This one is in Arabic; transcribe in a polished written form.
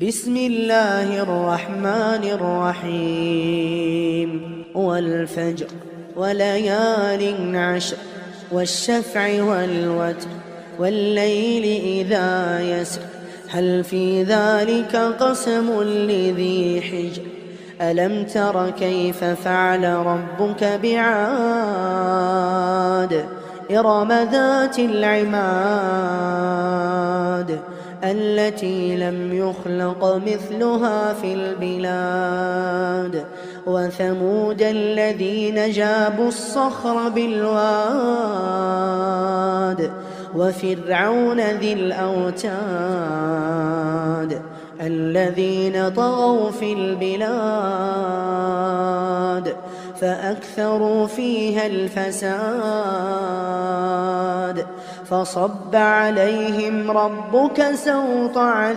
بسم الله الرحمن الرحيم والفجر وليال عشر والشفع والوتر والليل إذا يسر هل في ذلك قسم لذي حجر ألم تر كيف فعل ربك بعاد إرم ذات العماد التي لم يخلق مثلها في البلاد وثمود الذين جابوا الصخر بالواد وفرعون ذي الأوتاد الذين طغوا في البلاد فأكثروا فيها الفساد فصب عليهم ربك سوط عذاب